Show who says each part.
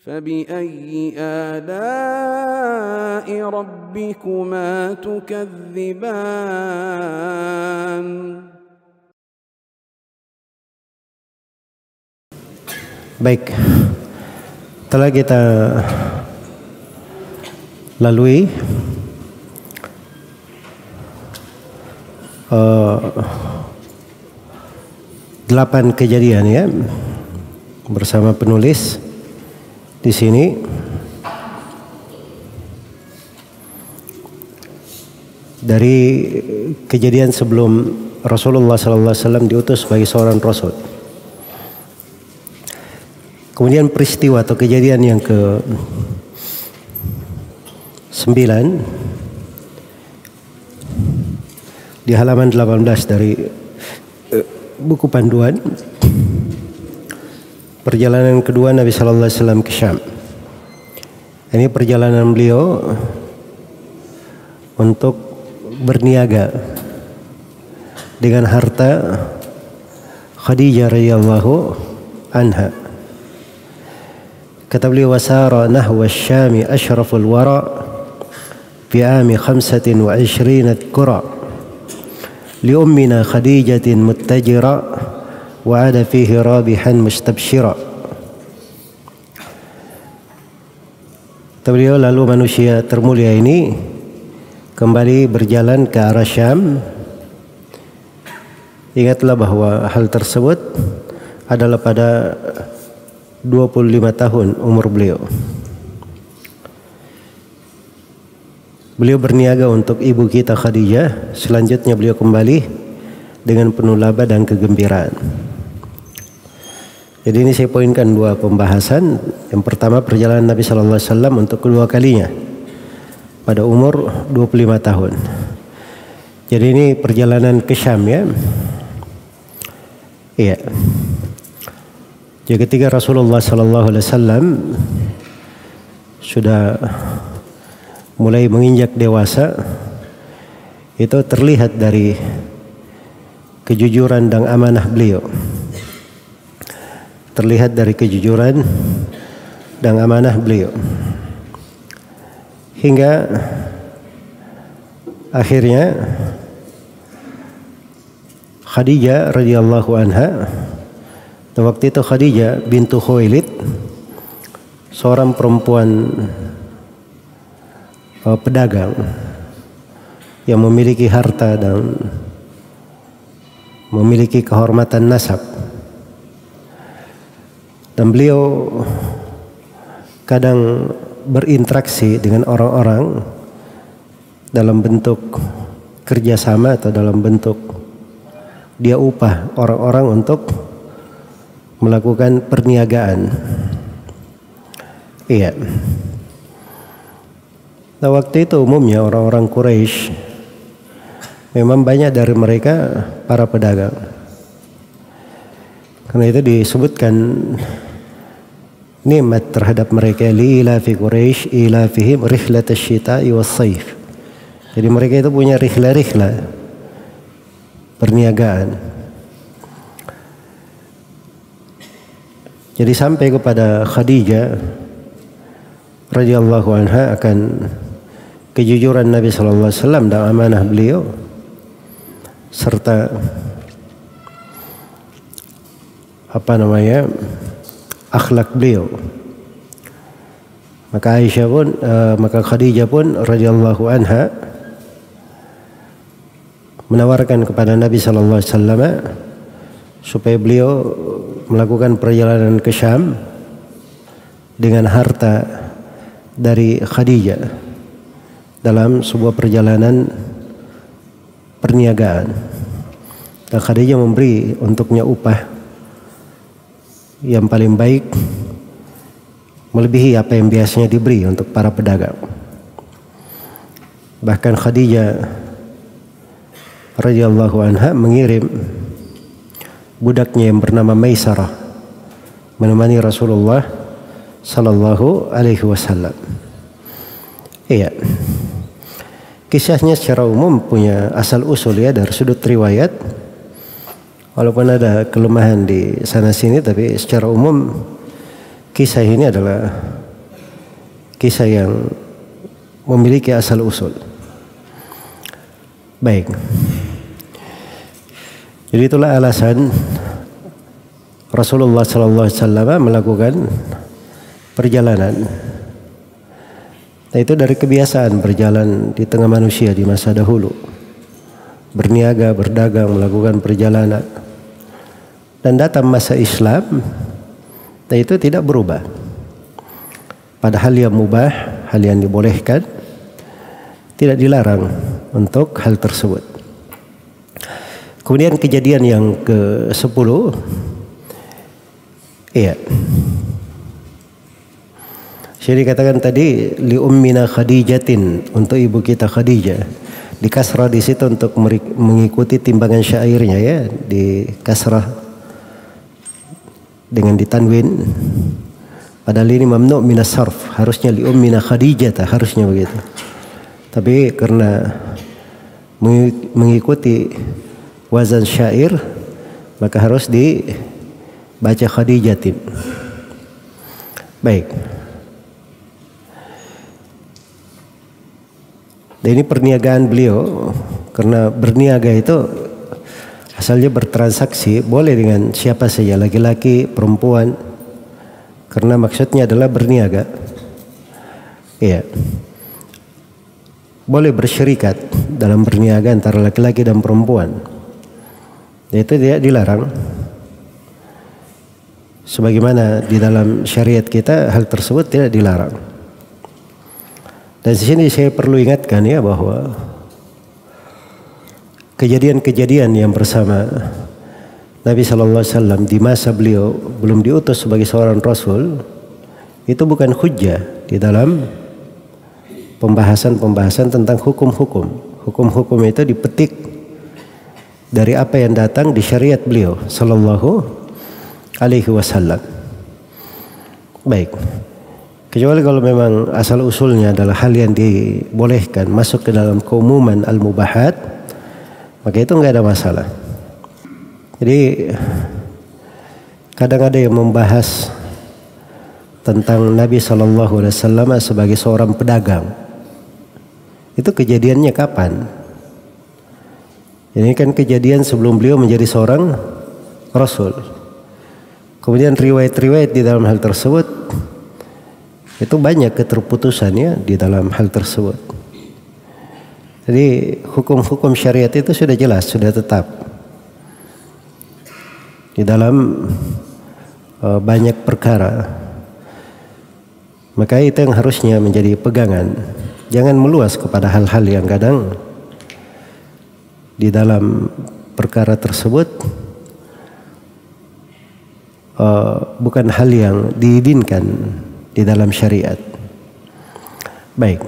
Speaker 1: فبأي آلاء ربكما تكذبان.
Speaker 2: Baik, telah kita lalui delapan kejadian ya bersama penulis di sini. Dari kejadian sebelum Rasulullah SAW diutus sebagai seorang Rasul. Kemudian peristiwa atau kejadian yang ke-9 di halaman 18 dari buku panduan, perjalanan kedua Nabi Sallallahu Alaihi Wasallam ke Syam. Ini perjalanan beliau untuk berniaga dengan harta Khadijah radhiyallahu anha. Kata beliau, wasara nahwa syami ashraful wara fi ami 25 qura li ummina Khadijatin muttajira wa ada fihi rabihan mustabshira. Kata beliau, lalu manusia termulia ini kembali berjalan ke arah Syam. Ingatlah bahwa hal tersebut adalah pada 25 tahun umur beliau. Beliau berniaga untuk ibu kita Khadijah. Selanjutnya beliau kembali dengan penuh laba dan kegembiraan. Jadi ini saya poinkan dua pembahasan. Yang pertama, perjalanan Nabi Sallallahu Alaihi Wasallam untuk kedua kalinya pada umur 25 tahun. Jadi ini perjalanan ke Syam ya. Iya. Jadi ketika Rasulullah Sallallahu Alaihi Wasallam sudah mulai menginjak dewasa, itu terlihat dari kejujuran dan amanah beliau. Terlihat dari kejujuran dan amanah beliau. Hingga akhirnya Khadijah radhiyallahu anha, waktu itu Khadijah bintu Khuwailid, seorang perempuan pedagang yang memiliki harta dan memiliki kehormatan nasab. Dan beliau kadang berinteraksi dengan orang-orang dalam bentuk kerjasama atau dalam bentuk dia upah orang-orang untuk melakukan perniagaan. Iya. Nah, waktu itu umumnya orang-orang Quraisy memang banyak dari mereka para pedagang. Karena itu disebutkan nikmat terhadap mereka, li ilafi Quraisy ilafihim rihlatash syita'i was-saif. Jadi mereka itu punya rihla-rihla perniagaan. Jadi sampai kepada Khadijah radhiyallahu anha akan kejujuran Nabi sallallahu alaihi wasallam dan amanah beliau serta akhlak beliau. Maka Khadijah pun radhiyallahu anha menawarkan kepada Nabi sallallahu alaihi wasallam supaya beliau melakukan perjalanan ke Syam dengan harta dari Khadijah dalam sebuah perjalanan perniagaan. Dan Khadijah memberi untuknya upah yang paling baik, melebihi apa yang biasanya diberi untuk para pedagang. Bahkan Khadijah radhiyallahu anha mengirim budaknya yang bernama Maisarah menemani Rasulullah sallallahu alaihi wasallam. Iya. Kisahnya secara umum punya asal usul ya dari sudut riwayat. Walaupun ada kelemahan di sana sini, tapi secara umum kisah ini adalah kisah yang memiliki asal usul. Baik. Jadi itulah alasan Rasulullah SAW melakukan perjalanan. Nah, itu dari kebiasaan berjalan di tengah manusia di masa dahulu. Berniaga, berdagang, melakukan perjalanan. Dan datang masa Islam, nah itu tidak berubah. Pada hal yang mubah, hal yang dibolehkan, tidak dilarang untuk hal tersebut. Kemudian kejadian yang ke-10, iya. Saya dikatakan tadi li ummina Khadijatin, untuk ibu kita Khadijah. Di kasrah di situ untuk mengikuti timbangan syairnya ya, di kasrah dengan ditanwin. Padahal ini mamnu minas sarf, harusnya li ummina Khadijah, harusnya begitu. Tapi karena mengikuti wazan syair, maka harus dibaca Khadijatin. Baik. Dan ini perniagaan beliau, karena berniaga itu asalnya bertransaksi, boleh dengan siapa saja, laki-laki, perempuan, karena maksudnya adalah berniaga. Iya. Boleh bersyirikat dalam berniaga antara laki-laki dan perempuan. Itu tidak dilarang. Sebagaimana di dalam syariat kita hal tersebut tidak dilarang. Dan di sini saya perlu ingatkan ya bahwa kejadian-kejadian yang bersama Nabi SAW di masa beliau belum diutus sebagai seorang Rasul itu bukan hujjah di dalam pembahasan tentang hukum-hukum. Hukum-hukum itu dipetik dari apa yang datang di syariat beliau Sallallahu Alaihi Wasallam. Baik. Kecuali kalau memang asal usulnya adalah hal yang dibolehkan masuk ke dalam keumuman al-mubahat, maka itu enggak ada masalah. Jadi kadang ada yang membahas tentang Nabi SAW sebagai seorang pedagang. Itu kejadiannya kapan? Ini kan kejadian sebelum beliau menjadi seorang Rasul. Kemudian riwayat-riwayat di dalam hal tersebut itu banyak keterputusannya di dalam hal tersebut. Jadi hukum-hukum syariat itu sudah jelas, sudah tetap di dalam banyak perkara. Maka itu yang harusnya menjadi pegangan. Jangan meluas kepada hal-hal yang kadang di dalam perkara tersebut bukan hal yang diizinkan di dalam syariat. Baik.